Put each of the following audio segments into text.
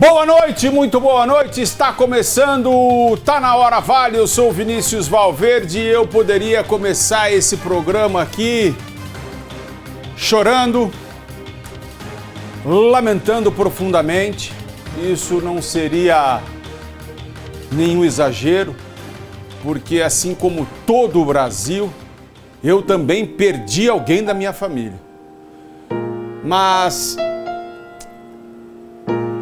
Boa noite, muito boa noite. Está começando, tá na hora vale. Eu sou o Vinícius Valverde e eu poderia começar esse programa aqui chorando, lamentando profundamente. Isso não seria nenhum exagero, porque assim como todo o Brasil, eu também perdi alguém da minha família. Mas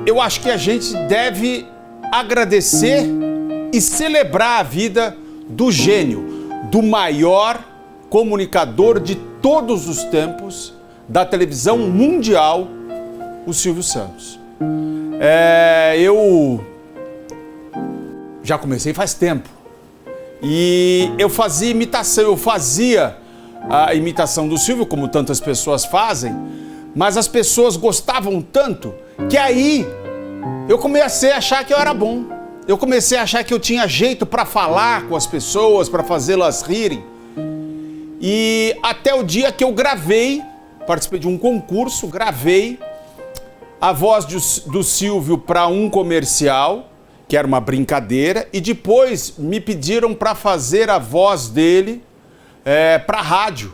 eu acho que a gente deve agradecer e celebrar a vida do gênio, do maior comunicador de todos os tempos da televisão mundial, o Silvio Santos. Eu já comecei faz tempo e eu fazia a imitação do Silvio, como tantas pessoas fazem, mas as pessoas gostavam tanto que aí eu comecei a achar que eu era bom. Eu comecei a achar que eu tinha jeito para falar com as pessoas, para fazê-las rirem. E até o dia que eu participei de um concurso, gravei a voz do Silvio para um comercial, que era uma brincadeira, e depois me pediram para fazer a voz dele para a rádio.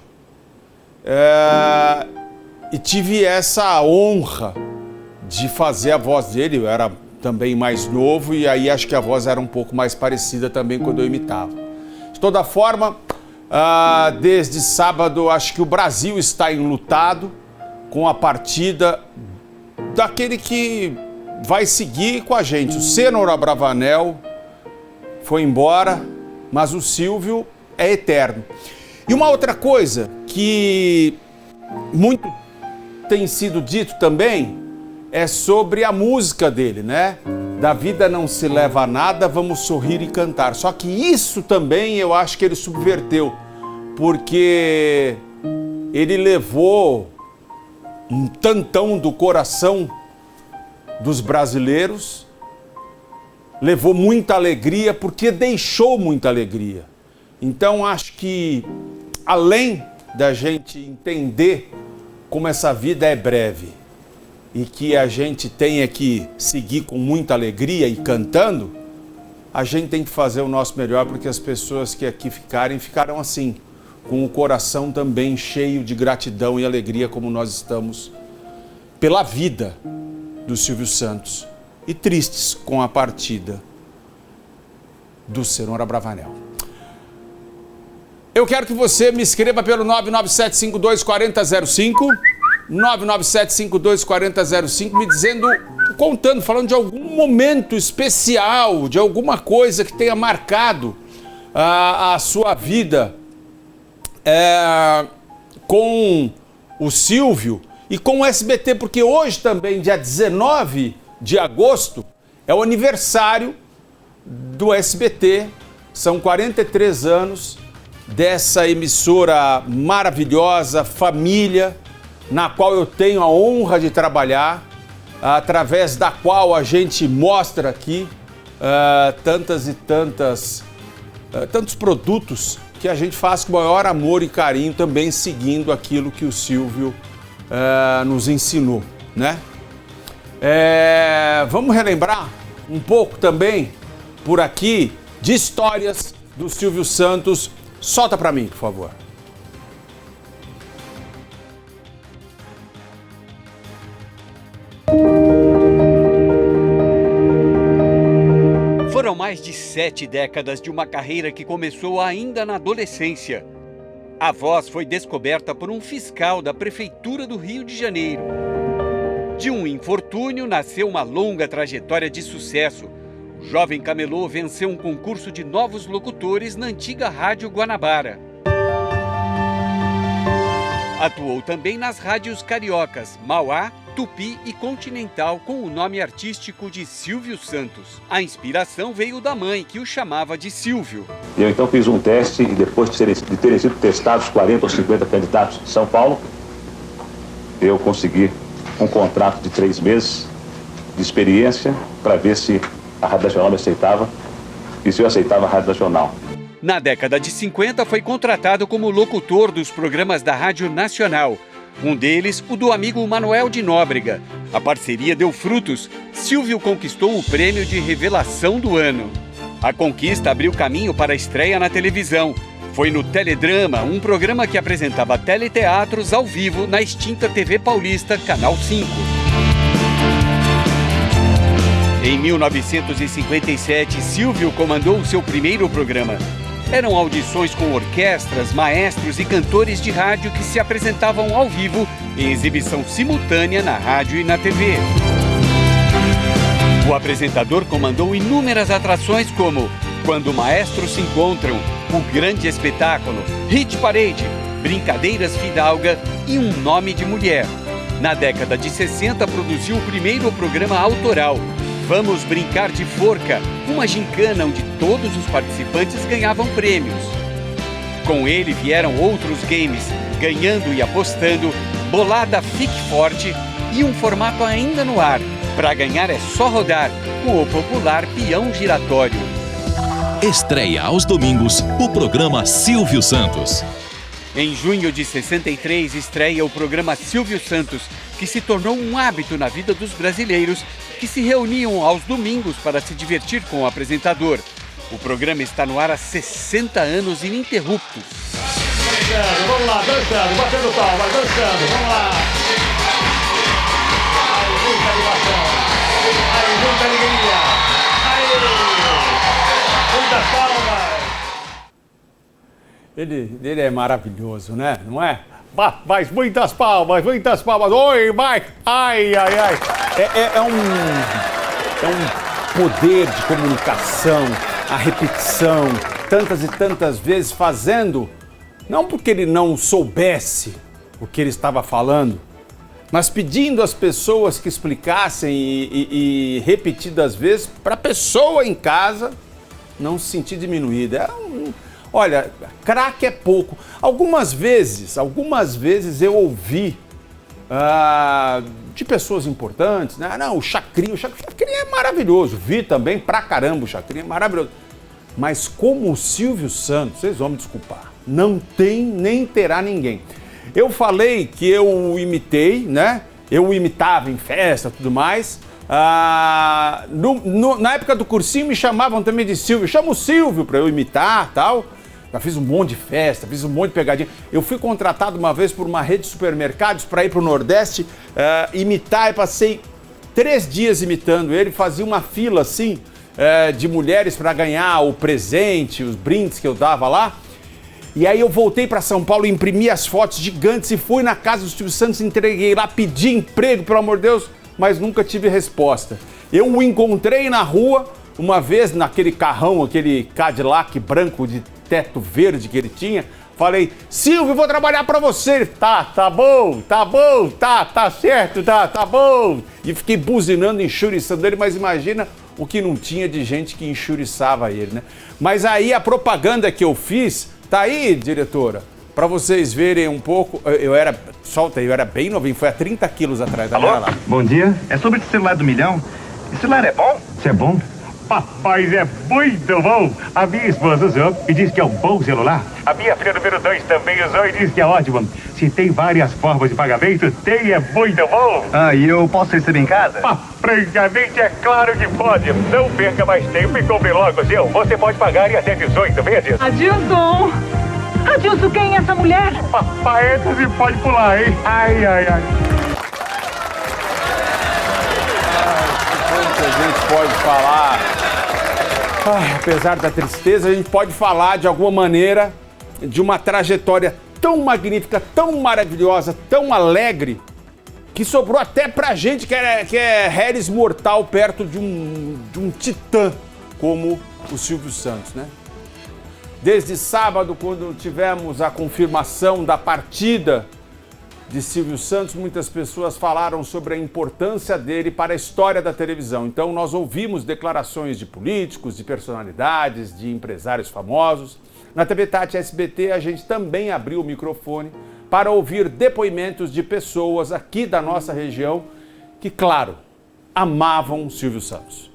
E tive essa honra de fazer a voz dele. Eu era também mais novo e aí acho que a voz era um pouco mais parecida também quando eu imitava. De toda forma, desde sábado acho que o Brasil está enlutado com a partida daquele que vai seguir com a gente. O Cênor Abravanel foi embora, mas o Silvio é eterno. E uma outra coisa que muito tem sido dito também é sobre a música dele, né? Da vida não se leva a nada, vamos sorrir e cantar. Só que isso também eu acho que ele subverteu, porque ele levou um tantão do coração dos brasileiros, levou muita alegria, porque deixou muita alegria. Então acho que, além da gente entender como essa vida é breve e que a gente tenha que seguir com muita alegria e cantando, a gente tem que fazer o nosso melhor, porque as pessoas que aqui ficaram assim, com o coração também cheio de gratidão e alegria, como nós estamos, pela vida do Silvio Santos, e tristes com a partida do Cênor Abravanel. Eu quero que você me escreva pelo 997-524005, 997-524005, me dizendo, falando de algum momento especial, de alguma coisa que tenha marcado a sua vida com o Silvio e com o SBT, porque hoje também, dia 19 de agosto, é o aniversário do SBT, são 43 anos dessa emissora maravilhosa, família, na qual eu tenho a honra de trabalhar, através da qual a gente mostra aqui tantos produtos que a gente faz com o maior amor e carinho, também seguindo aquilo que o Silvio nos ensinou, né? Vamos relembrar um pouco também por aqui de histórias do Silvio Santos. Solta para mim, por favor. Foram mais de 7 décadas de uma carreira que começou ainda na adolescência. A voz foi descoberta por um fiscal da Prefeitura do Rio de Janeiro. De um infortúnio nasceu uma longa trajetória de sucesso. O jovem camelô venceu um concurso de novos locutores na antiga Rádio Guanabara. Atuou também nas rádios cariocas Mauá, Tupi e Continental com o nome artístico de Silvio Santos. A inspiração veio da mãe, que o chamava de Silvio. Eu então fiz um teste e depois de terem sido testados 40 ou 50 candidatos de São Paulo, eu consegui um contrato de 3 meses de experiência para ver se a Rádio Nacional me aceitava e se eu aceitava a Rádio Nacional. Na década de 50 foi contratado como locutor dos programas da Rádio Nacional. Um deles, o do amigo Manuel de Nóbrega. A parceria deu frutos. Silvio conquistou o prêmio de Revelação do Ano. A conquista abriu caminho para a estreia na televisão. Foi no Teledrama, um programa que apresentava teleteatros ao vivo na extinta TV Paulista, Canal 5. Em 1957, Silvio comandou o seu primeiro programa. Eram audições com orquestras, maestros e cantores de rádio que se apresentavam ao vivo em exibição simultânea na rádio e na TV. O apresentador comandou inúmeras atrações como Quando Maestros Se Encontram, O Grande Espetáculo, Hit Parade, Brincadeiras Fidalga e Um Nome de Mulher. Na década de 60, produziu o primeiro programa autoral, Vamos Brincar de Forca, uma gincana onde todos os participantes ganhavam prêmios. Com ele vieram outros games, Ganhando e Apostando, Bolada Fique Forte e um formato ainda no ar. Para ganhar é só rodar, com o popular peão giratório. Estreia aos domingos o programa Silvio Santos. Em junho de 63, estreia o programa Silvio Santos, que se tornou um hábito na vida dos brasileiros que se reuniam aos domingos para se divertir com o apresentador. O programa está no ar há 60 anos ininterruptos. Dançando, vamos lá, dançando, batendo palmas, dançando, vamos lá. Ai, muita animação, ai, muita alegria, ai, muitas palmas. Ele é maravilhoso, né? Não é? Mas muitas palmas, muitas palmas. Oi, Mike! Ai, ai, ai. É um poder de comunicação, a repetição, tantas e tantas vezes fazendo, não porque ele não soubesse o que ele estava falando, mas pedindo às pessoas que explicassem e repetidas vezes para a pessoa em casa não se sentir diminuída. Olha, craque é pouco. Algumas vezes eu ouvi de pessoas importantes, né? Não, o Chacrinha é maravilhoso. Vi também pra caramba o Chacrinha, é maravilhoso. Mas como o Silvio Santos, vocês vão me desculpar, não tem nem terá ninguém. Eu falei que eu imitei, né? Eu imitava em festa e tudo mais. Na época do cursinho me chamavam também de Silvio. Chama o Silvio pra eu imitar e tal. Já fiz um monte de festa, fiz um monte de pegadinha. Eu fui contratado uma vez por uma rede de supermercados para ir para o Nordeste imitar, e passei 3 dias imitando ele, fazia uma fila assim de mulheres para ganhar o presente, os brindes que eu dava lá. E aí eu voltei para São Paulo, imprimi as fotos gigantes e fui na casa do Silvio Santos, entreguei lá, pedi emprego, pelo amor de Deus, mas nunca tive resposta. Eu o encontrei na rua uma vez, naquele carrão, aquele Cadillac branco de teto verde que ele tinha, falei, Silvio, vou trabalhar pra você. Ele, tá bom, tá certo, tá bom. E fiquei buzinando, enxuriçando ele, mas imagina o que não tinha de gente que enxuriçava ele, né? Mas aí a propaganda que eu fiz, tá aí, diretora, pra vocês verem um pouco, eu era bem novinho, foi há 30 quilos atrás. Alô? Lá. Bom dia, é sobre esse celular do milhão. Esse celular é bom? Isso é bom? Rapaz, é muito bom! A minha esposa usou e disse que é um bom celular. A minha filha número 2 também usou e disse que é ótimo. Se tem várias formas de pagamento, é muito bom! Ah, e eu posso receber em casa? Francamente, é claro que pode! Não perca mais tempo e compre logo o seu. Você pode pagar em até 18 vezes. Adilson, quem é essa mulher? Papai, você pode pular, hein? Ai, ai, ai. A gente pode falar, apesar da tristeza, a gente pode falar de alguma maneira de uma trajetória tão magnífica, tão maravilhosa, tão alegre, que sobrou até pra gente que é réis mortal perto de um titã como o Silvio Santos, né? Desde sábado, quando tivemos a confirmação da partida de Silvio Santos, muitas pessoas falaram sobre a importância dele para a história da televisão. Então nós ouvimos declarações de políticos, de personalidades, de empresários famosos. Na TV Tati SBT a gente também abriu o microfone para ouvir depoimentos de pessoas aqui da nossa região que, claro, amavam Silvio Santos.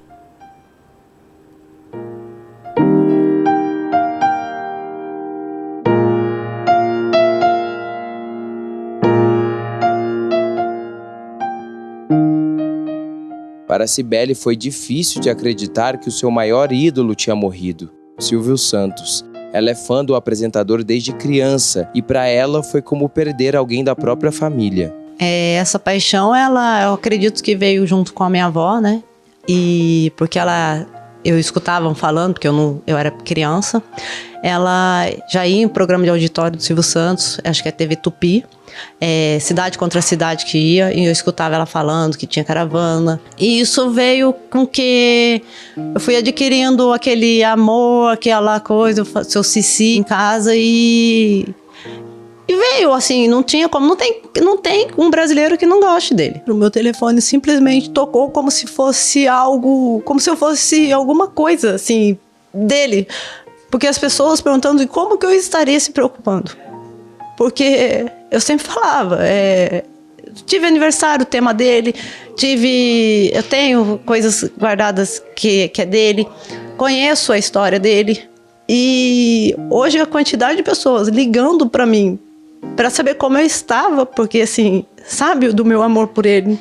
Para Cibele foi difícil de acreditar que o seu maior ídolo tinha morrido, Silvio Santos. Ela é fã do apresentador desde criança e para ela foi como perder alguém da própria família. Essa paixão, eu acredito que veio junto com a minha avó, né? E porque eu escutava falando, porque eu era criança. Ela já ia em programa de auditório do Silvio Santos, acho que é TV Tupi, cidade contra cidade que ia, e eu escutava ela falando que tinha caravana. E isso veio com que eu fui adquirindo aquele amor, aquela coisa, o seu Cici em casa e veio, assim, não tinha como, não tem um brasileiro que não goste dele. O meu telefone simplesmente tocou como se fosse algo, como se eu fosse alguma coisa, assim, dele. Porque as pessoas perguntando como que eu estaria se preocupando. Porque eu sempre falava, tive aniversário, tema dele, eu tenho coisas guardadas que é dele, conheço a história dele. E hoje a quantidade de pessoas ligando para mim, para saber como eu estava, porque assim, sabe do meu amor por ele,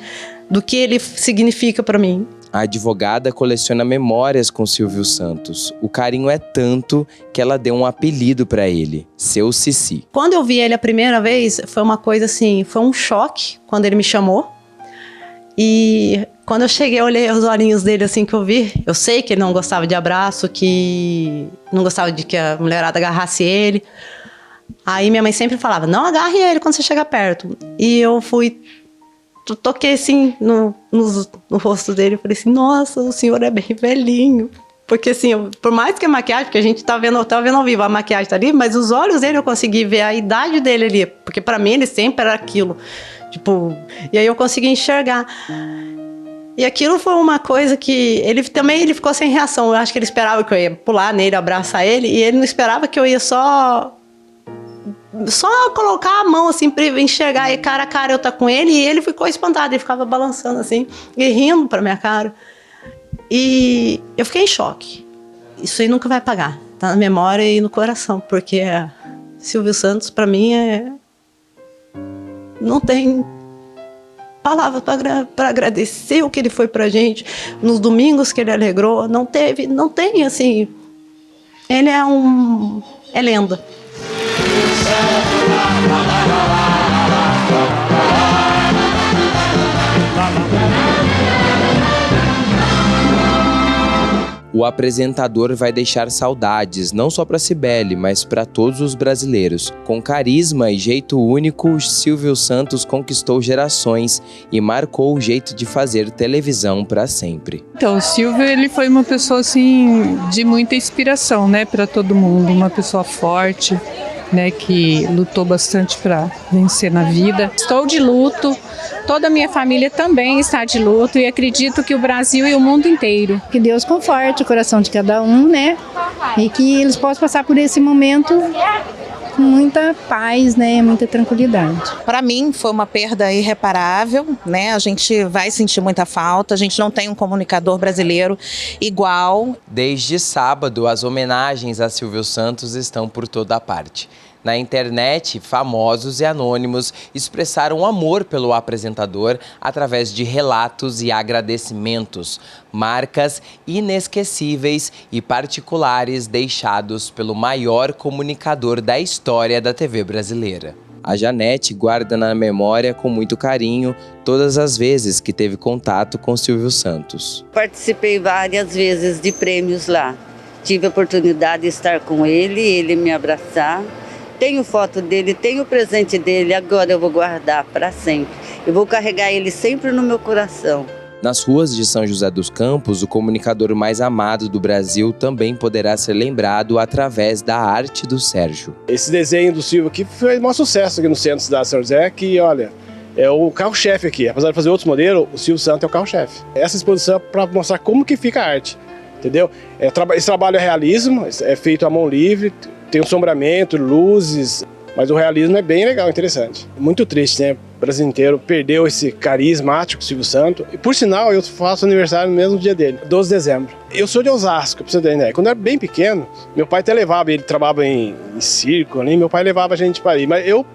do que ele significa para mim. A advogada coleciona memórias com Silvio Santos. O carinho é tanto que ela deu um apelido para ele, seu Cici. Quando eu vi ele a primeira vez, foi uma coisa assim, foi um choque quando ele me chamou. E quando eu cheguei, eu olhei os olhinhos dele assim que eu vi. Eu sei que ele não gostava de abraço, que não gostava de que a mulherada agarrasse ele. Aí minha mãe sempre falava, não agarre ele quando você chegar perto. E eu toquei assim no rosto dele, eu falei assim, nossa, o senhor é bem velhinho. Porque assim, por mais que a maquiagem, porque a gente tá vendo ao vivo, a maquiagem tá ali, mas os olhos dele eu consegui ver a idade dele ali, porque pra mim ele sempre era aquilo, tipo, e aí eu consegui enxergar. E aquilo foi uma coisa que ele ficou sem reação. Eu acho que ele esperava que eu ia pular nele, abraçar ele, e ele não esperava que eu ia só colocar a mão assim pra enxergar, e cara a cara eu tá com ele, e ele ficou espantado, ele ficava balançando assim e rindo pra minha cara, e eu fiquei em choque. Isso aí nunca vai apagar, tá na memória e no coração, porque Silvio Santos pra mim não tem palavras para agradecer o que ele foi pra gente nos domingos que ele alegrou, não tem assim, ele é lenda. O apresentador vai deixar saudades, não só para Cibele, mas para todos os brasileiros. Com carisma e jeito único, Silvio Santos conquistou gerações e marcou o jeito de fazer televisão para sempre. Então, o Silvio, ele foi uma pessoa assim de muita inspiração, né, para todo mundo, uma pessoa forte, né, que lutou bastante para vencer na vida. Estou de luto, toda a minha família também está de luto e acredito que o Brasil e o mundo inteiro. Que Deus conforte o coração de cada um, né, e que eles possam passar por esse momento com muita paz, né, muita tranquilidade. Para mim foi uma perda irreparável, né? A gente vai sentir muita falta, a gente não tem um comunicador brasileiro igual. Desde sábado, as homenagens a Silvio Santos estão por toda parte. Na internet, famosos e anônimos expressaram amor pelo apresentador através de relatos e agradecimentos, marcas inesquecíveis e particulares deixados pelo maior comunicador da história da TV brasileira. A Janete guarda na memória com muito carinho todas as vezes que teve contato com Silvio Santos. Participei várias vezes de prêmios lá. Tive a oportunidade de estar com ele me abraçar. Tenho foto dele, tenho o presente dele, agora eu vou guardar para sempre. Eu vou carregar ele sempre no meu coração. Nas ruas de São José dos Campos, o comunicador mais amado do Brasil também poderá ser lembrado através da arte do Sérgio. Esse desenho do Silvio aqui foi um maior sucesso aqui no centro da cidade de São José, que, olha, é o carro-chefe aqui. Apesar de fazer outros modelos, o Silvio Santos é o carro-chefe. Essa exposição é para mostrar como que fica a arte, entendeu? Esse trabalho é realismo, é feito à mão livre, tem um sombreamento, luzes, mas o realismo é bem legal, interessante. Muito triste, né? O Brasil inteiro perdeu esse carismático Silvio Santos. E por sinal, eu faço aniversário no mesmo dia dele, 12 de dezembro. Eu sou de Osasco, pra você ter ideia. Quando eu era bem pequeno, meu pai até levava, ele trabalhava em circo ali, meu pai levava a gente para ir. Mas eu,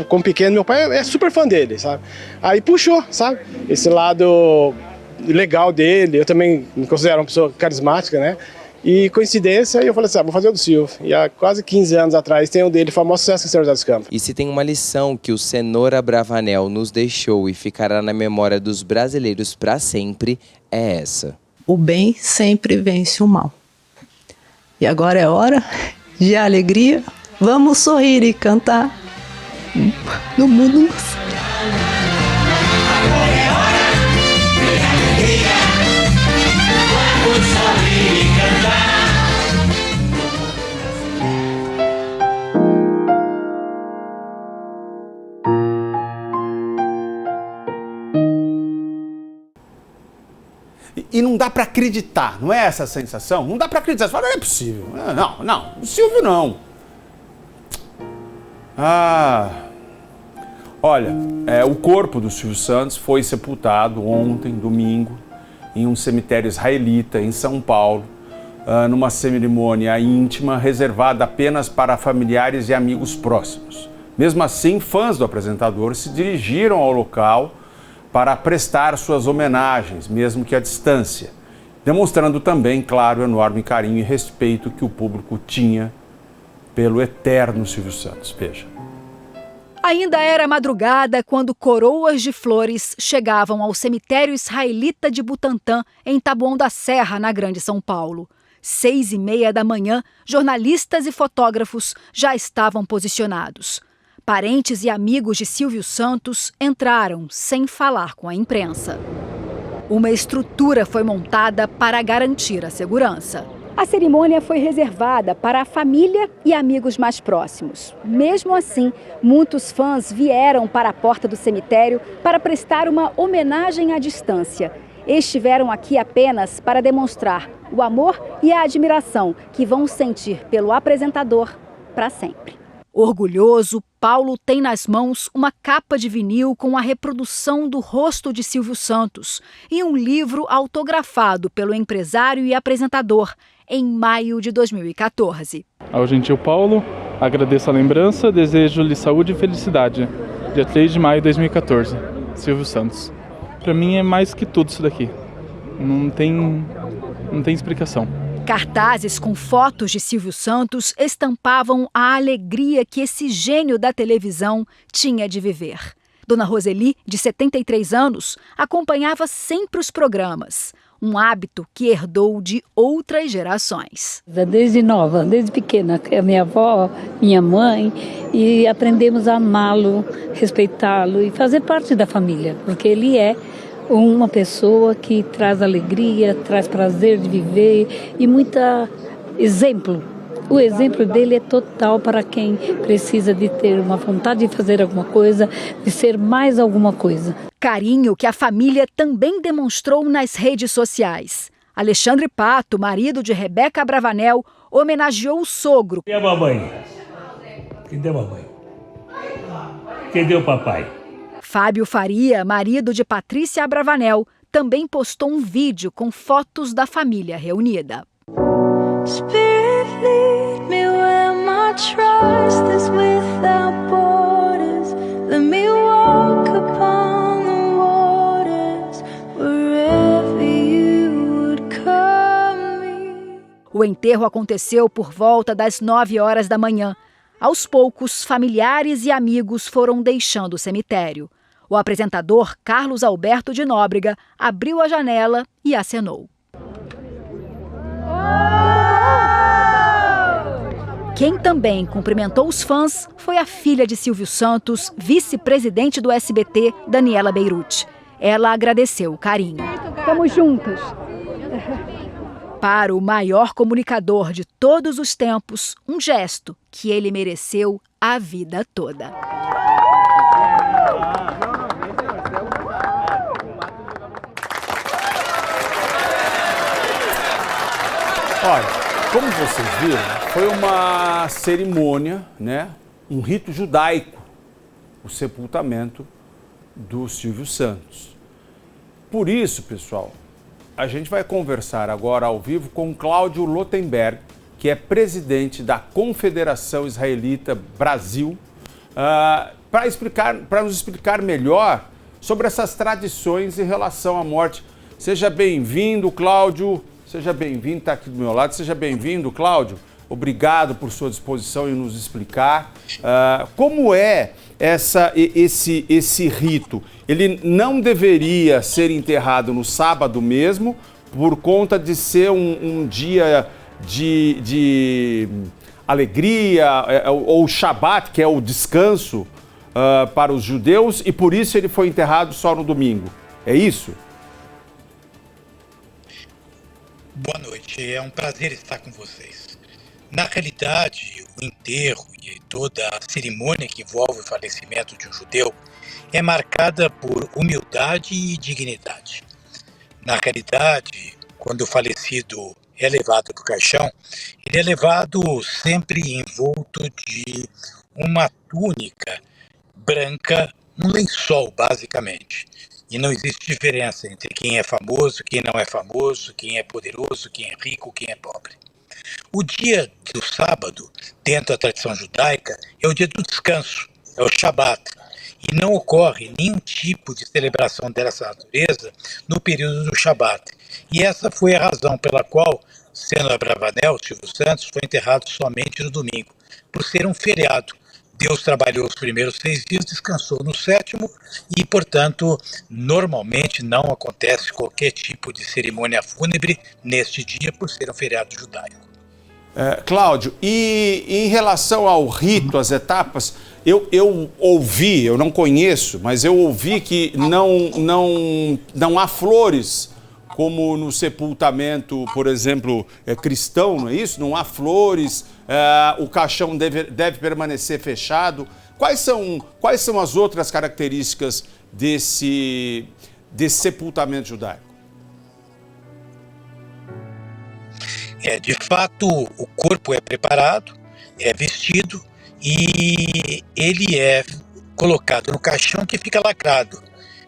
como pequeno, meu pai é super fã dele, sabe? Aí puxou, sabe? Esse lado legal dele, eu também me considero uma pessoa carismática, né? E coincidência, eu falei assim, vou fazer o do Silvio. E há quase 15 anos atrás tem o dele, famoso Sucesso em São José dos Campos. E se tem uma lição que o Cenoura Bravanel nos deixou e ficará na memória dos brasileiros para sempre, é essa. O bem sempre vence o mal. E agora é hora de alegria. Vamos sorrir e cantar no mundo. E não dá para acreditar, não é essa a sensação? Não dá para acreditar, você fala, não é possível. Não, o Silvio não. Olha, o corpo do Silvio Santos foi sepultado ontem, domingo, em um cemitério israelita em São Paulo, numa cerimônia íntima reservada apenas para familiares e amigos próximos. Mesmo assim, fãs do apresentador se dirigiram ao local para prestar suas homenagens, mesmo que à distância, demonstrando também, claro, o enorme carinho e respeito que o público tinha pelo eterno Silvio Santos. Veja. Ainda era madrugada quando coroas de flores chegavam ao cemitério israelita de Butantã, em Taboão da Serra, na Grande São Paulo. 6h30 da manhã, jornalistas e fotógrafos já estavam posicionados. Parentes e amigos de Silvio Santos entraram sem falar com a imprensa. Uma estrutura foi montada para garantir a segurança. A cerimônia foi reservada para a família e amigos mais próximos. Mesmo assim, muitos fãs vieram para a porta do cemitério para prestar uma homenagem à distância. Estiveram aqui apenas para demonstrar o amor e a admiração que vão sentir pelo apresentador para sempre. Orgulhoso, Paulo tem nas mãos uma capa de vinil com a reprodução do rosto de Silvio Santos e um livro autografado pelo empresário e apresentador em maio de 2014. Ao gentil Paulo, agradeço a lembrança, desejo-lhe saúde e felicidade. Dia 3 de maio de 2014, Silvio Santos. Para mim é mais que tudo isso daqui. Não tem explicação. Cartazes com fotos de Silvio Santos estampavam a alegria que esse gênio da televisão tinha de viver. Dona Roseli, de 73 anos, acompanhava sempre os programas, um hábito que herdou de outras gerações. Desde nova, desde pequena, a minha avó, minha mãe, e aprendemos a amá-lo, respeitá-lo e fazer parte da família, porque ele é uma pessoa que traz alegria, traz prazer de viver e muito exemplo. O exemplo dele é total para quem precisa de ter uma vontade de fazer alguma coisa, de ser mais alguma coisa. Carinho que a família também demonstrou nas redes sociais. Alexandre Pato, marido de Rebeca Bravanel, homenageou o sogro. E a mamãe? Cadê a mamãe? Cadê o papai? Fábio Faria, marido de Patrícia Abravanel, também postou um vídeo com fotos da família reunida. O enterro aconteceu por volta das 9 horas da manhã. Aos poucos, familiares e amigos foram deixando o cemitério. O apresentador Carlos Alberto de Nóbrega abriu a janela e acenou. Quem também cumprimentou os fãs foi a filha de Silvio Santos, vice-presidente do SBT, Daniela Beirute. Ela agradeceu o carinho. Estamos juntas. Para o maior comunicador de todos os tempos, um gesto que ele mereceu a vida toda. Olha, como vocês viram, foi uma cerimônia, um rito judaico, o sepultamento do Silvio Santos. Por isso, pessoal, a gente vai conversar agora ao vivo com Cláudio Lotenberg, que é presidente da Confederação Israelita Brasil, para nos explicar melhor sobre essas tradições em relação à morte. Seja bem-vindo, Cláudio. Seja bem-vindo, está aqui do meu lado. Seja bem-vindo, Cláudio. Obrigado por sua disposição em nos explicar como é esse rito. Ele não deveria ser enterrado no sábado mesmo, por conta de ser um dia de alegria, ou Shabat, que é o descanso para os judeus, e por isso ele foi enterrado só no domingo. É isso? Boa noite, é um prazer estar com vocês. Na realidade, o enterro e toda a cerimônia que envolve o falecimento de um judeu é marcada por humildade e dignidade. Na realidade, quando o falecido é levado para o caixão, ele é levado sempre envolto de uma túnica branca, um lençol, basicamente. E não existe diferença entre quem é famoso, quem não é famoso, quem é poderoso, quem é rico, quem é pobre. O dia do sábado, dentro da tradição judaica, é o dia do descanso, é o Shabat. E não ocorre nenhum tipo de celebração dessa natureza no período do Shabat. E essa foi a razão pela qual Sena Abravanel, Silvio Santos, foi enterrado somente no domingo, por ser um feriado. Deus trabalhou os primeiros 6 dias, descansou no 7º e, portanto, normalmente não acontece qualquer tipo de cerimônia fúnebre neste dia, por ser um feriado judaico. Cláudio, e em relação ao rito, às etapas, eu ouvi, eu não conheço, mas eu ouvi que não há flores, como no sepultamento, por exemplo, cristão, não é isso? Não há flores, o caixão deve permanecer fechado. Quais são as outras características desse sepultamento judaico? De fato, o corpo é preparado, é vestido e ele é colocado no caixão que fica lacrado,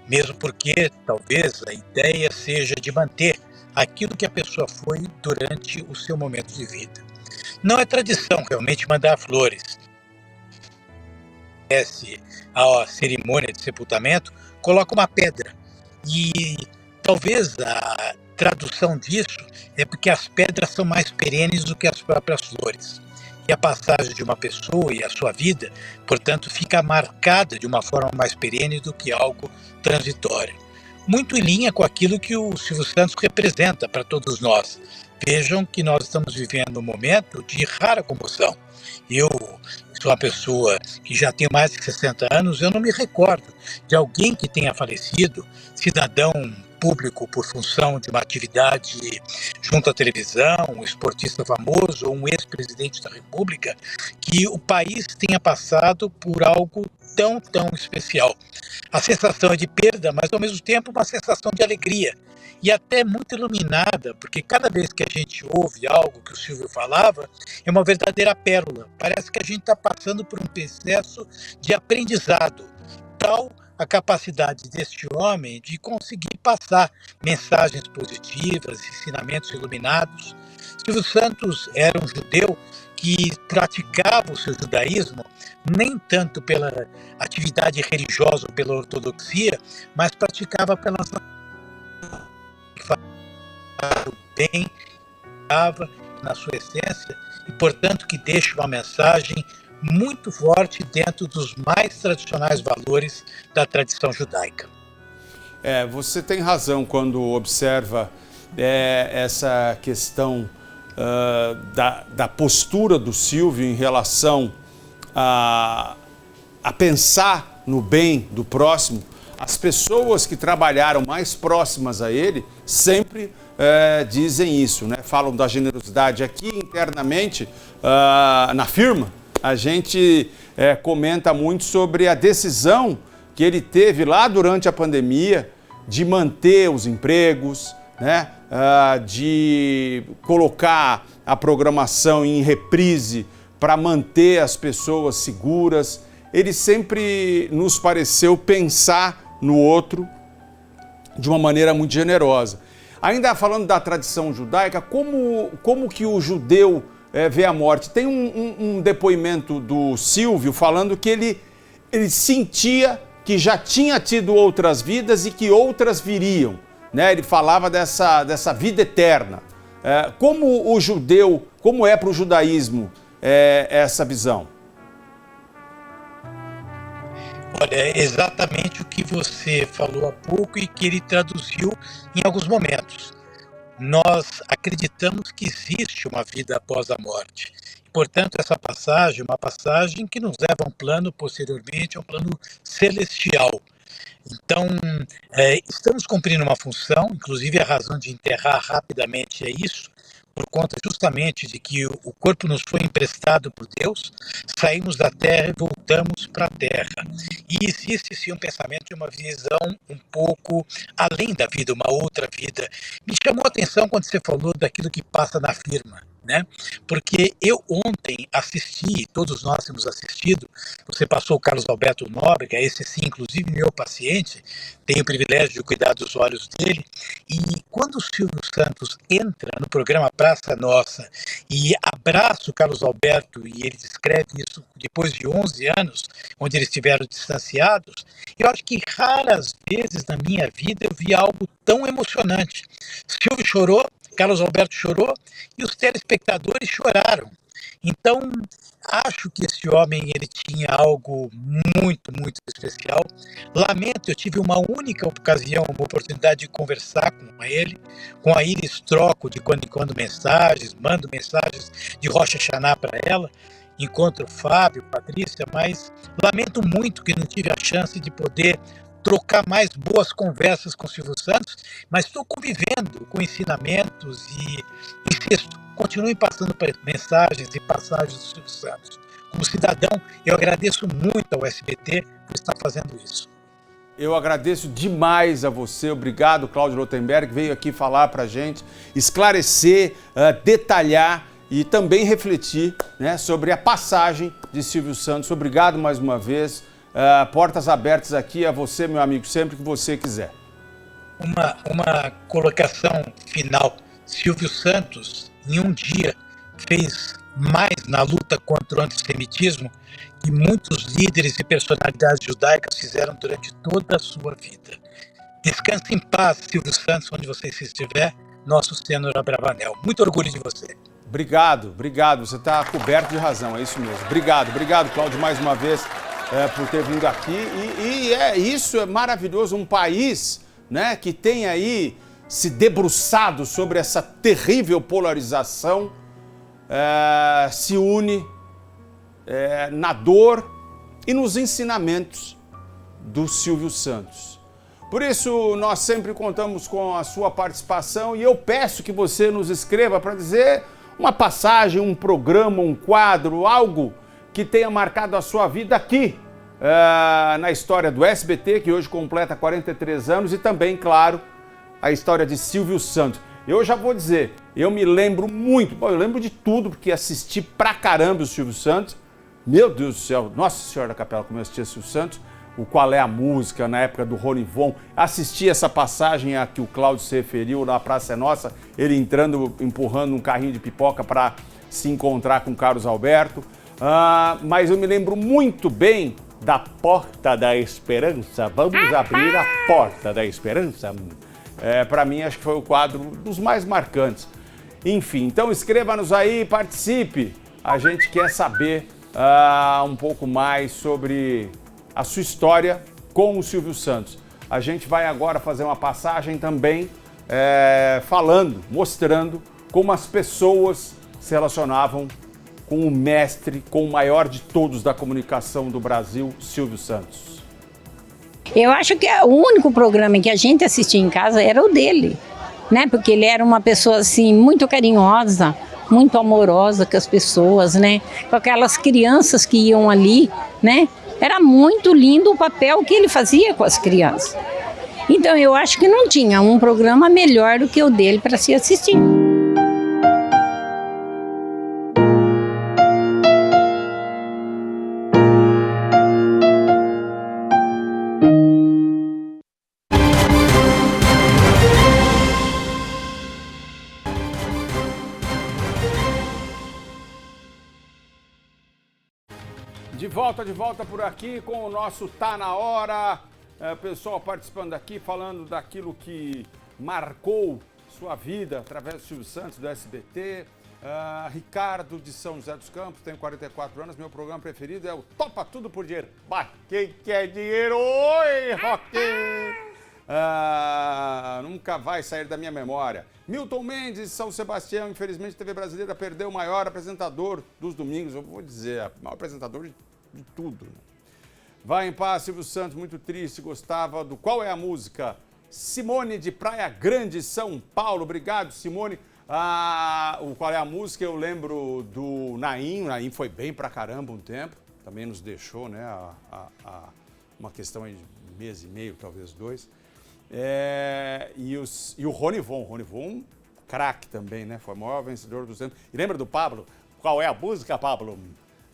mesmo porque talvez a ideia seja de manter aquilo que a pessoa foi durante o seu momento de vida. Não é tradição realmente mandar flores. A cerimônia de sepultamento coloca uma pedra e talvez a tradução disso é porque as pedras são mais perenes do que as próprias flores. E a passagem de uma pessoa e a sua vida, portanto, fica marcada de uma forma mais perene do que algo transitório. Muito em linha com aquilo que o Silvio Santos representa para todos nós. Vejam que nós estamos vivendo um momento de rara comoção. Eu sou uma pessoa que já tem mais de 60 anos, eu não me recordo de alguém que tenha falecido, cidadão público por função de uma atividade junto à televisão, um esportista famoso ou um ex-presidente da República, que o país tenha passado por algo tão especial. A sensação é de perda, mas ao mesmo tempo uma sensação de alegria. E até muito iluminada, porque cada vez que a gente ouve algo que o Silvio falava, é uma verdadeira pérola. Parece que a gente está passando por um processo de aprendizado. Tal a capacidade deste homem de conseguir passar mensagens positivas, ensinamentos iluminados. Silvio Santos era um judeu que praticava o seu judaísmo nem tanto pela atividade religiosa ou pela ortodoxia, mas praticava pelas o bem, na sua essência, e portanto que deixa uma mensagem muito forte dentro dos mais tradicionais valores da tradição judaica. Você tem razão quando observa essa questão da postura do Silvio em relação a pensar no bem do próximo. As pessoas que trabalharam mais próximas a ele sempre dizem isso, né? Falam da generosidade. Aqui internamente, na firma, a gente comenta muito sobre a decisão que ele teve lá durante a pandemia de manter os empregos, né? De colocar a programação em reprise para manter as pessoas seguras. Ele sempre nos pareceu pensar no outro de uma maneira muito generosa. Ainda falando da tradição judaica, como que o judeu vê a morte? Tem um depoimento do Silvio falando que ele sentia que já tinha tido outras vidas e que outras viriam. né? Ele falava dessa vida eterna. Como o judeu, como é para o judaísmo essa visão? Olha, é exatamente o que você falou há pouco e que ele traduziu em alguns momentos. Nós acreditamos que existe uma vida após a morte. Portanto, essa passagem é uma passagem que nos leva a um plano posteriormente, a um plano celestial. Então, estamos cumprindo uma função, inclusive a razão de enterrar rapidamente é isso, por conta justamente de que o corpo nos foi emprestado por Deus, saímos da terra e voltamos para a terra. E existe sim um pensamento de uma visão um pouco além da vida, uma outra vida. Me chamou a atenção quando você falou daquilo que passa na firma, né? Porque eu ontem assisti, todos nós temos assistido, você passou o Carlos Alberto Nóbrega, esse sim, inclusive meu paciente, tenho o privilégio de cuidar dos olhos dele, e quando o Silvio Santos entra no programa Praça Nossa e abraça o Carlos Alberto, e ele descreve isso depois de 11 anos, onde eles estiveram distanciados, eu acho que raras vezes na minha vida eu vi algo tão emocionante. Silvio chorou, Carlos Alberto chorou e os telespectadores choraram. Então, acho que esse homem ele tinha algo muito, muito especial. Lamento, eu tive uma única ocasião, uma oportunidade de conversar com ele. Com a Iris troco de quando em quando mensagens, mando mensagens de Rocha Xaná para ela. Encontro o Fábio, Patrícia, mas lamento muito que não tive a chance de poder trocar mais boas conversas com o Silvio Santos, mas estou convivendo com ensinamentos e insisto, continue passando mensagens e passagens do Silvio Santos. Como cidadão, eu agradeço muito ao SBT por estar fazendo isso. Eu agradeço demais a você, obrigado, Cláudio Lotenberg, veio aqui falar para a gente, esclarecer, detalhar e também refletir, né, sobre a passagem de Silvio Santos. Obrigado mais uma vez. Portas abertas aqui a você, meu amigo, sempre que você quiser. Uma colocação final. Silvio Santos, em um dia, fez mais na luta contra o antissemitismo que muitos líderes e personalidades judaicas fizeram durante toda a sua vida. Descanse em paz, Silvio Santos, onde você estiver, nosso Senhor Abravanel. Muito orgulho de você. Obrigado, você está coberto de razão, é isso mesmo. Obrigado, Cláudio, mais uma vez. Por ter vindo aqui isso é maravilhoso, um país, né, que tem aí se debruçado sobre essa terrível polarização, se une na dor e nos ensinamentos do Silvio Santos. Por isso nós sempre contamos com a sua participação e eu peço que você nos escreva para dizer uma passagem, um programa, um quadro, algo que tenha marcado a sua vida aqui, na história do SBT, que hoje completa 43 anos, e também, claro, a história de Silvio Santos. Eu já vou dizer, eu me lembro muito, eu lembro de tudo, porque assisti pra caramba o Silvio Santos. Meu Deus do céu, Nossa Senhora da Capela, como eu assisti o Silvio Santos, o Qual é a Música, na época do Ronivon, assisti essa passagem a que o Cláudio se referiu, na Praça é Nossa, ele entrando, empurrando um carrinho de pipoca para se encontrar com o Carlos Alberto. Mas eu me lembro muito bem da Porta da Esperança. Vamos abrir a Porta da Esperança. Para mim, acho que foi o quadro dos mais marcantes. Enfim, então escreva-nos aí, participe. A gente quer saber um pouco mais sobre a sua história com o Silvio Santos. A gente vai agora fazer uma passagem também mostrando como as pessoas se relacionavam com o mestre, com o maior de todos da comunicação do Brasil, Silvio Santos. Eu acho que o único programa que a gente assistia em casa era o dele, né? Porque ele era uma pessoa assim muito carinhosa, muito amorosa com as pessoas, né? Com aquelas crianças que iam ali, né? Era muito lindo o papel que ele fazia com as crianças. Então eu acho que não tinha um programa melhor do que o dele para se assistir. De volta por aqui com o nosso Tá Na Hora. Pessoal participando aqui, falando daquilo que marcou sua vida através do Silvio Santos, do SBT. Ricardo de São José dos Campos, tenho 44 anos, meu programa preferido é o Topa Tudo por Dinheiro. Bah, que é dinheiro? Oi, Roque! Nunca vai sair da minha memória. Milton Mendes, São Sebastião, infelizmente a TV brasileira perdeu o maior apresentador dos domingos, eu vou dizer, o maior apresentador de tudo. Né? Vai em paz, Silvio Santos, muito triste, gostava do Qual é a Música? Simone de Praia Grande, São Paulo, obrigado, Simone. O Qual é a Música? Eu lembro do Naim, o Naim foi bem pra caramba um tempo, também nos deixou, né, uma questão aí de um mês e meio, talvez 2. E o Rony Von, craque também, né, foi o maior vencedor dos anos. E lembra do Pablo? Qual é a música, Pablo?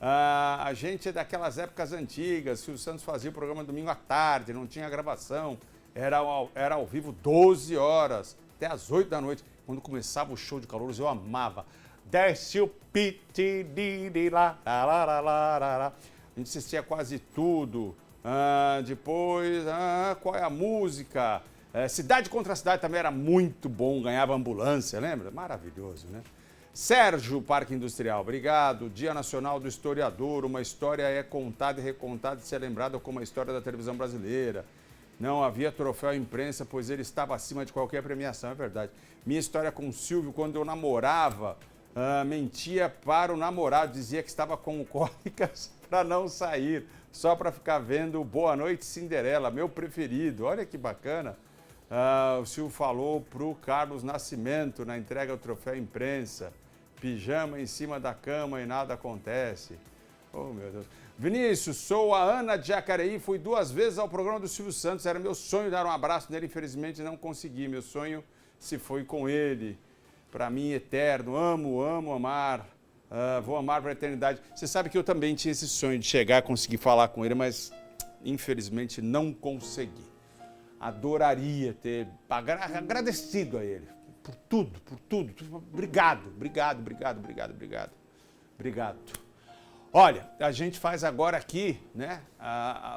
A gente é daquelas épocas antigas, o Silvio Santos fazia o programa domingo à tarde, não tinha gravação, era ao vivo 12 horas, até às 8 da noite. Quando começava o show de calouros, eu amava. Desce o piti de lá, a gente assistia quase tudo. Depois, Qual é a Música? Cidade contra Cidade também era muito bom, ganhava ambulância, lembra? Maravilhoso, né? Sérgio, Parque Industrial, obrigado. Dia Nacional do Historiador, uma história é contada e recontada e ser lembrada como a história da televisão brasileira. Não havia troféu imprensa, pois ele estava acima de qualquer premiação, é verdade. Minha história com o Silvio, quando eu namorava, mentia para o namorado, dizia que estava com cólicas para não sair, só para ficar vendo Boa Noite Cinderela, meu preferido. Olha que bacana. O Silvio falou para o Carlos Nascimento na entrega do troféu imprensa, pijama em cima da cama e nada acontece. Oh, meu Deus. Vinícius, sou a Ana de Jacareí, fui 2 vezes ao programa do Silvio Santos, era meu sonho dar um abraço nele, infelizmente não consegui, meu sonho se foi com ele, para mim eterno, amo amar, vou amar para a eternidade. Você sabe que eu também tinha esse sonho de chegar, conseguir falar com ele, mas infelizmente não consegui. Adoraria ter agradecido a ele, por tudo, obrigado. Olha, a gente faz agora aqui, né,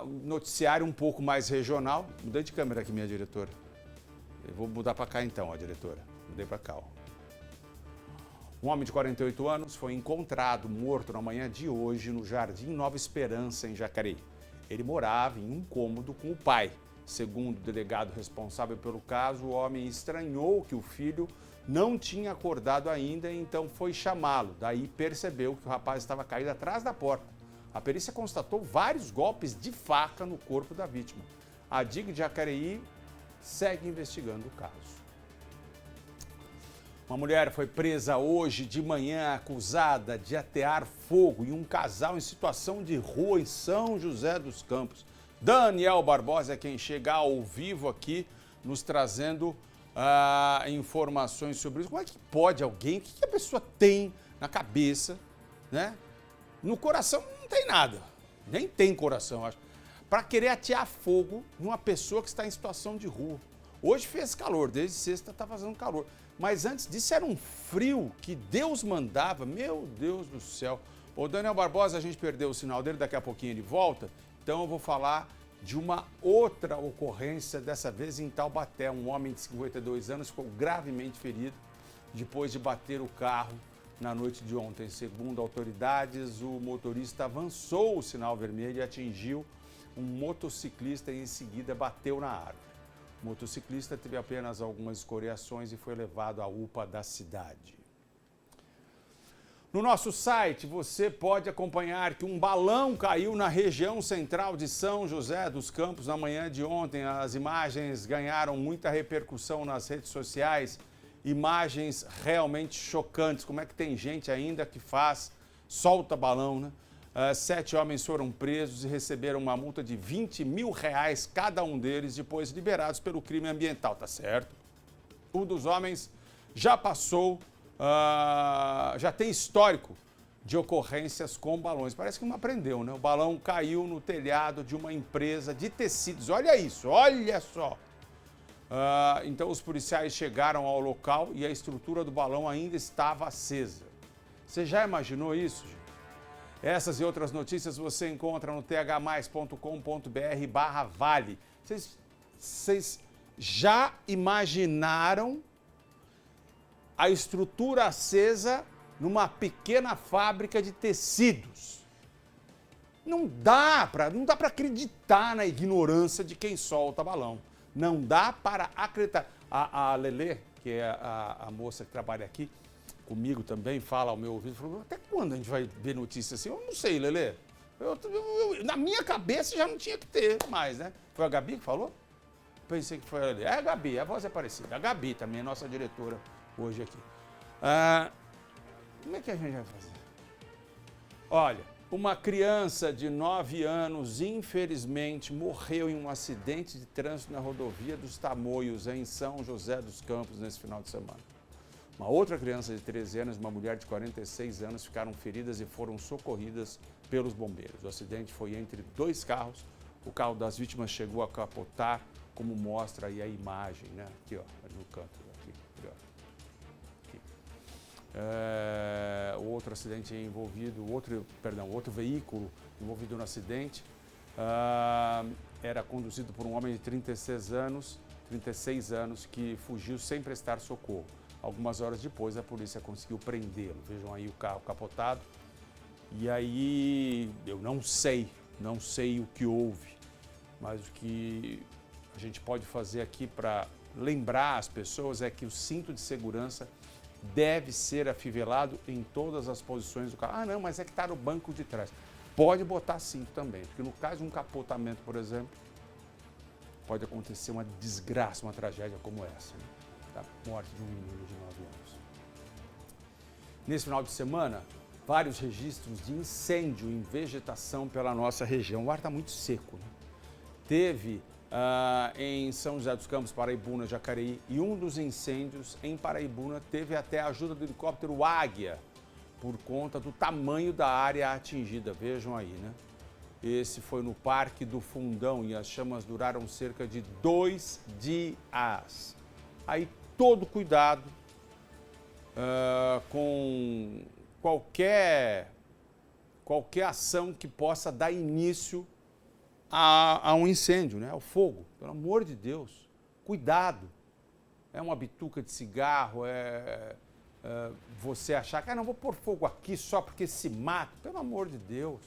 um noticiário um pouco mais regional. Mudei de câmera aqui, minha diretora. Eu vou mudar para cá então, ó, diretora. Mudei para cá, ó. Um homem de 48 anos foi encontrado morto na manhã de hoje no Jardim Nova Esperança, em Jacareí. Ele morava em um cômodo com o pai. Segundo o delegado responsável pelo caso, o homem estranhou que o filho não tinha acordado ainda, então foi chamá-lo. Daí percebeu que o rapaz estava caído atrás da porta. A perícia constatou vários golpes de faca no corpo da vítima. A DIG de Jacareí segue investigando o caso. Uma mulher foi presa hoje de manhã acusada de atear fogo em um casal em situação de rua em São José dos Campos. Daniel Barbosa é quem chega ao vivo aqui, nos trazendo informações sobre isso. Como é que pode alguém, o que a pessoa tem na cabeça, né? No coração não tem nada, nem tem coração, acho, para querer atear fogo numa pessoa que está em situação de rua. Hoje fez calor, desde sexta está fazendo calor, mas antes disso era um frio que Deus mandava, meu Deus do céu. O Daniel Barbosa, a gente perdeu o sinal dele, daqui a pouquinho ele volta. Então eu vou falar de uma outra ocorrência, dessa vez em Taubaté. Um homem de 52 anos ficou gravemente ferido depois de bater o carro na noite de ontem. Segundo autoridades, o motorista avançou o sinal vermelho e atingiu um motociclista e em seguida bateu na árvore. O motociclista teve apenas algumas escoriações e foi levado à UPA da cidade. No nosso site, você pode acompanhar que um balão caiu na região central de São José dos Campos na manhã de ontem. As imagens ganharam muita repercussão nas redes sociais. Imagens realmente chocantes. Como é que tem gente ainda que solta balão, né? 7 homens foram presos e receberam uma multa de R$20 mil cada um deles, depois liberados pelo crime ambiental, tá certo? Um dos homens já passou... já tem histórico de ocorrências com balões. Parece que não aprendeu, né? O balão caiu no telhado de uma empresa de tecidos. Olha isso, olha só. Então os policiais chegaram ao local e a estrutura do balão ainda estava acesa. Você já imaginou isso, gente? Essas e outras notícias você encontra no thmais.com.br/vale. Vocês já imaginaram a estrutura acesa numa pequena fábrica de tecidos? Não dá para acreditar na ignorância de quem solta balão. Não dá para acreditar. A Lelê, que é a moça que trabalha aqui comigo também, fala ao meu ouvido, falou, até quando a gente vai ver notícia assim? Eu não sei, Lelê. Na minha cabeça já não tinha que ter mais, né? Foi a Gabi que falou? Pensei que foi a Lelê. É a Gabi, a voz é parecida. A Gabi também é nossa diretora hoje aqui. Como é que a gente vai fazer? Olha, uma criança de 9 anos, infelizmente, morreu em um acidente de trânsito na rodovia dos Tamoios, em São José dos Campos, nesse final de semana. Uma outra criança de 13 anos e uma mulher de 46 anos ficaram feridas e foram socorridas pelos bombeiros. O acidente foi entre 2 carros. O carro das vítimas chegou a capotar, como mostra aí a imagem, né? Aqui, ó, no canto, aqui, o outro acidente envolvido, outro veículo envolvido no acidente era conduzido por um homem de 36 anos que fugiu sem prestar socorro. Algumas horas depois a polícia conseguiu prendê-lo. Vejam aí o carro capotado. E aí eu não sei o que houve, mas o que a gente pode fazer aqui para lembrar as pessoas é que o cinto de segurança deve ser afivelado em todas as posições do carro. Ah, não, mas é que está no banco de trás. Pode botar cinto também, porque no caso de um capotamento, por exemplo, pode acontecer uma desgraça, uma tragédia como essa, né? Da morte de um menino de 9 anos. Nesse final de semana, vários registros de incêndio em vegetação pela nossa região. O ar está muito seco, né? Teve em São José dos Campos, Paraibuna, Jacareí, e um dos incêndios em Paraibuna teve até a ajuda do helicóptero Águia, por conta do tamanho da área atingida. Vejam aí, né? Esse foi no Parque do Fundão e as chamas duraram cerca de 2 dias. Aí todo cuidado com qualquer ação que possa dar início a um incêndio, né? Ao fogo. Pelo amor de Deus, cuidado. É uma bituca de cigarro, você achar que não vou pôr fogo aqui só porque se mata. Pelo amor de Deus,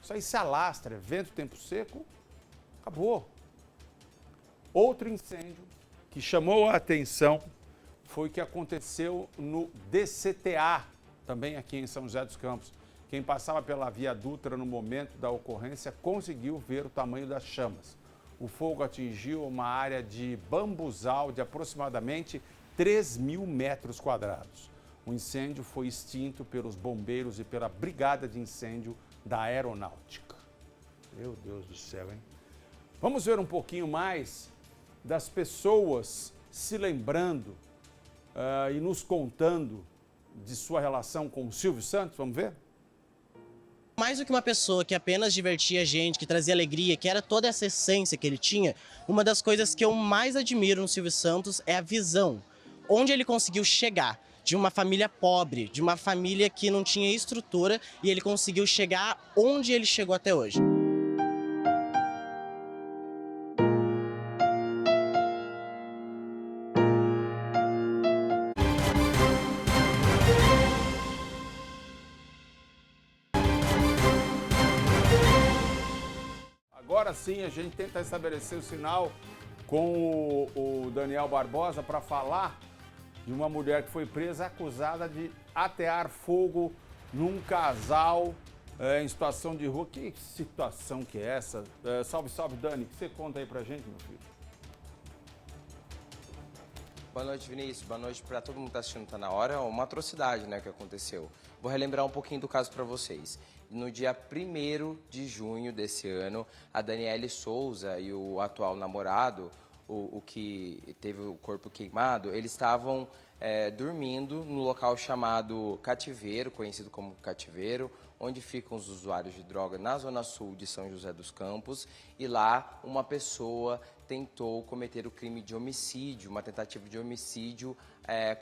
isso aí se alastra, vento, tempo seco, acabou. Outro incêndio que chamou a atenção foi o que aconteceu no DCTA, também aqui em São José dos Campos. Quem passava pela Via Dutra no momento da ocorrência conseguiu ver o tamanho das chamas. O fogo atingiu uma área de bambuzal de aproximadamente 3.000 metros quadrados. O incêndio foi extinto pelos bombeiros e pela Brigada de Incêndio da Aeronáutica. Meu Deus do céu, hein? Vamos ver um pouquinho mais das pessoas se lembrando e nos contando de sua relação com o Silvio Santos. Vamos ver? Mais do que uma pessoa que apenas divertia a gente, que trazia alegria, que era toda essa essência que ele tinha, uma das coisas que eu mais admiro no Silvio Santos é a visão. Onde ele conseguiu chegar, de uma família pobre, de uma família que não tinha estrutura, e ele conseguiu chegar onde ele chegou até hoje. Agora sim, a gente tenta estabelecer o sinal com o Daniel Barbosa para falar de uma mulher que foi presa acusada de atear fogo num casal em situação de rua. Que situação que é essa? Salve, salve, Dani. O que você conta aí pra gente, meu filho? Boa noite, Vinícius. Boa noite para todo mundo que está assistindo. Tá na hora. É uma atrocidade, né, que aconteceu. Vou relembrar um pouquinho do caso para vocês. No dia 1º de junho desse ano, a Daniele Souza e o atual namorado, o que teve o corpo queimado, eles estavam dormindo no local chamado Cativeiro, conhecido como Cativeiro, onde ficam os usuários de droga na zona sul de São José dos Campos, e lá uma pessoa tentou cometer o crime de homicídio, uma tentativa de homicídio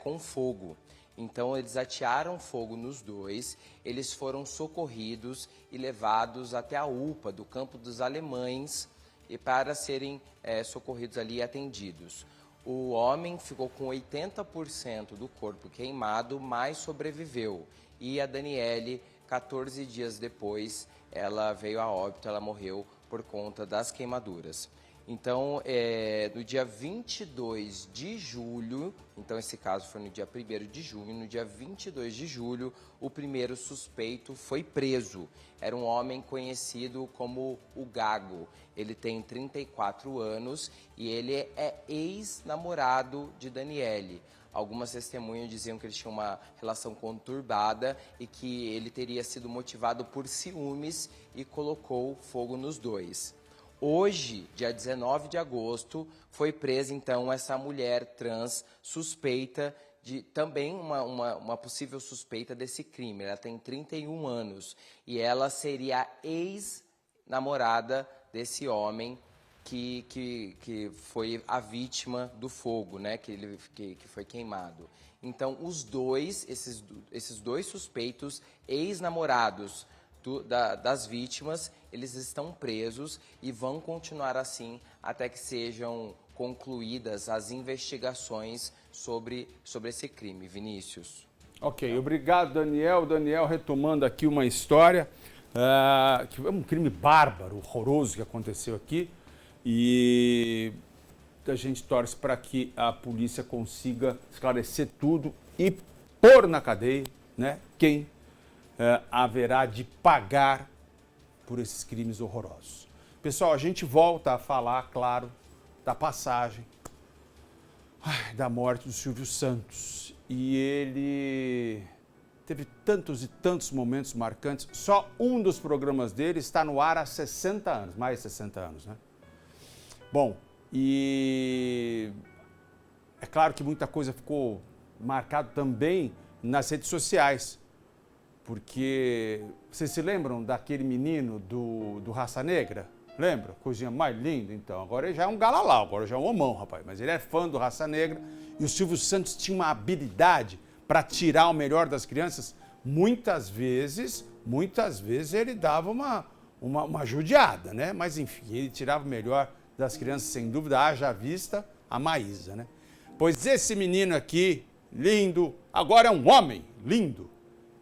com fogo. Então eles atearam fogo nos dois, eles foram socorridos e levados até a UPA do Campo dos Alemães, e para serem socorridos ali e atendidos. O homem ficou com 80% do corpo queimado, mas sobreviveu. E a Daniele, 14 dias depois, ela veio a óbito, ela morreu por conta das queimaduras. Então, no dia 22 de julho, então esse caso foi no dia 1º de junho, no dia 22 de julho, o primeiro suspeito foi preso. Era um homem conhecido como o Gago. Ele tem 34 anos e ele é ex-namorado de Daniele. Algumas testemunhas diziam que eles tinham uma relação conturbada e que ele teria sido motivado por ciúmes e colocou fogo nos dois. Hoje, dia 19 de agosto, foi presa então essa mulher trans suspeita de também uma possível suspeita desse crime. Ela tem 31 anos e ela seria a ex-namorada desse homem que foi a vítima do fogo, né? Que foi queimado. Então, esses dois suspeitos, ex-namorados das vítimas, eles estão presos e vão continuar assim até que sejam concluídas as investigações sobre esse crime. Vinícius. Ok, obrigado, Daniel. Daniel retomando aqui uma história, que é um crime bárbaro, horroroso que aconteceu aqui, e a gente torce para que a polícia consiga esclarecer tudo e pôr na cadeia, né, quem haverá de pagar por esses crimes horrorosos. Pessoal, a gente volta a falar, claro, da passagem, da morte do Silvio Santos. E ele teve tantos e tantos momentos marcantes. Só um dos programas dele está no ar há 60 anos, mais de 60 anos, né? Bom, e é claro que muita coisa ficou marcada também nas redes sociais. Porque vocês se lembram daquele menino do Raça Negra? Lembra? Coisinha mais linda, então. Agora ele já é um galalau, agora já é um homão, rapaz. Mas ele é fã do Raça Negra e o Silvio Santos tinha uma habilidade para tirar o melhor das crianças. Muitas vezes ele dava uma judiada, né? Mas enfim, ele tirava o melhor das crianças, sem dúvida, haja vista a Maísa, né? Pois esse menino aqui, lindo, agora é um homem lindo.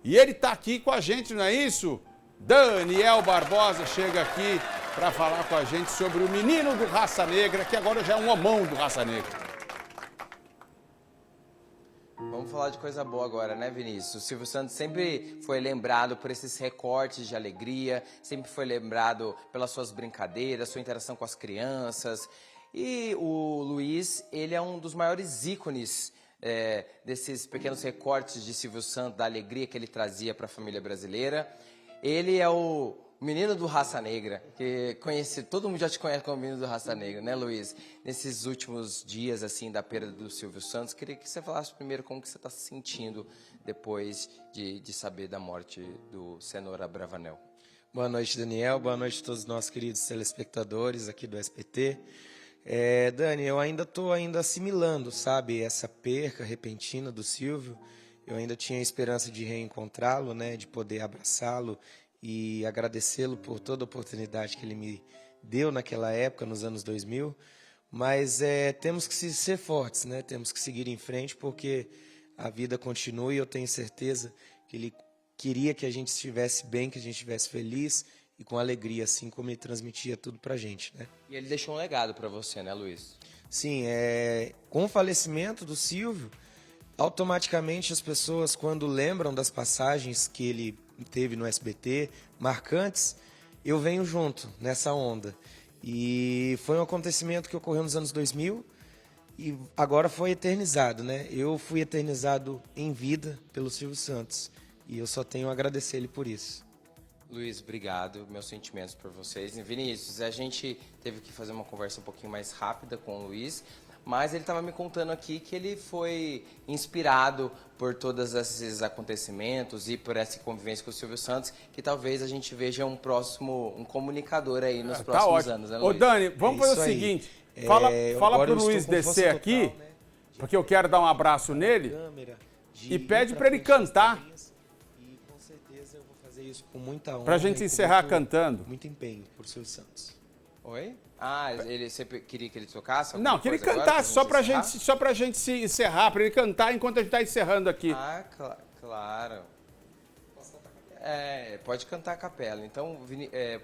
E ele está aqui com a gente, não é isso? Daniel Barbosa chega aqui para falar com a gente sobre o menino do Raça Negra, que agora já é um homão do Raça Negra. Vamos falar de coisa boa agora, né, Vinícius? O Silvio Santos sempre foi lembrado por esses recortes de alegria, sempre foi lembrado pelas suas brincadeiras, sua interação com as crianças. E o Luiz, ele é um dos maiores ícones desses pequenos recortes de Silvio Santos, da alegria que ele trazia para a família brasileira. Ele é o menino do Raça Negra, que todo mundo já te conhece como menino do Raça Negra, né, Luiz? Nesses últimos dias, assim, da perda do Silvio Santos, queria que você falasse primeiro como que você está se sentindo depois de saber da morte do Cenoura Bravanel. Boa noite, Daniel. Boa noite a todos os nossos queridos telespectadores aqui do SBT. Dani, eu ainda estou assimilando, sabe, essa perca repentina do Silvio. Eu ainda tinha esperança de reencontrá-lo, né, de poder abraçá-lo e agradecê-lo por toda a oportunidade que ele me deu naquela época, nos anos 2000. Mas temos que ser fortes, né? Temos que seguir em frente, porque a vida continua e eu tenho certeza que ele queria que a gente estivesse bem, que a gente estivesse feliz e com alegria, assim como ele transmitia tudo pra gente, né? E ele deixou um legado pra você, né, Luiz? Sim, com o falecimento do Silvio, automaticamente as pessoas, quando lembram das passagens que ele teve no SBT, marcantes, eu venho junto nessa onda. E foi um acontecimento que ocorreu nos anos 2000 e agora foi eternizado, né? Eu fui eternizado em vida pelo Silvio Santos e eu só tenho a agradecer ele por isso. Luiz, obrigado. Meus sentimentos por vocês. E Vinícius, a gente teve que fazer uma conversa um pouquinho mais rápida com o Luiz, mas ele estava me contando aqui que ele foi inspirado por todos esses acontecimentos e por essa convivência com o Silvio Santos, que talvez a gente veja um comunicador aí nos próximos anos, né, Luiz? Ô, Dani, vamos fazer o seguinte, fala pro Luiz descer aqui, total, né? Porque eu quero dar um abraço nele e pede para ele cantar. E com certeza eu vou fazer isso com muita honra. Pra gente encerrar cantando. Muito empenho por Silvio Santos. Oi? Você queria que ele tocasse? Não, que ele cantasse, só pra gente se encerrar, pra ele cantar enquanto a gente tá encerrando aqui. Claro. Pode cantar a capela. Então,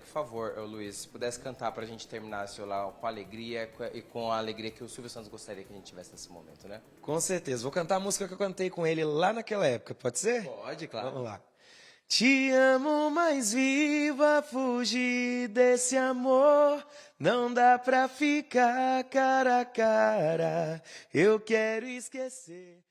por favor, Luiz, se pudesse cantar pra gente terminar seu lá com alegria e com a alegria que o Silvio Santos gostaria que a gente tivesse nesse momento, né? Com certeza. Vou cantar a música que eu cantei com ele lá naquela época, pode ser? Pode, claro. Vamos lá. Te amo, mas viva, fugir desse amor. Não dá pra ficar cara a cara. Eu quero esquecer.